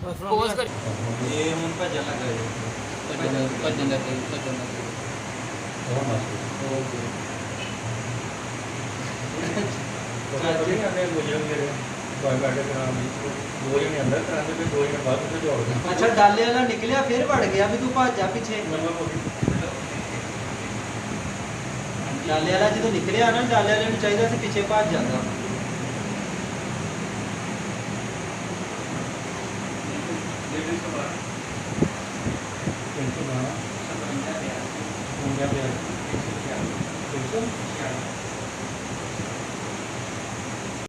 pose ਕਰ ਇਹ ਹੁਣ ਭੱਜਣ ਲੱਗਾ ਜੀ ਭੱਜਣ ਲੱਗੇ ਉਹ ਮਾਸੀ ਚਾਚੇ ਆਨੇ ਮੁਝੇ ਮੇਰੇ ਬਾਈ ਬਾਟੇ ਕਰਾਂ ਵੀ ਦੋ ਜਣੇ ਅੰਦਰ ਕਰਾਂਦੇ ਤੇ ਦੋ ਜਣੇ ਬਾਹਰ ਤੋਂ ਜੋੜ ਦੇ ਅੱਛਾ ਡਾਲੇ ਵਾਲਾ ਨਿਕਲਿਆ ਫਿਰ ਵੜ ਗਿਆ ਵੀ ਤੂੰ ਭੱਜ ਜਾ ਪਿੱਛੇ ਡਾਲੇ ਵਾਲਾ ਜਦੋਂ ਨਿਕਲਿਆ ਨਾ ਡਾਲੇ ਵਾਲੇ ਨੂੰ ਚਾਹੀਦਾ ਸੀ ਪਿੱਛੇ ਭੱਜ ਜਾਂਦਾ ਟੈਂਸ਼ਨ ਨਾ ਹੋ ਗਿਆ ਪਿਆ 300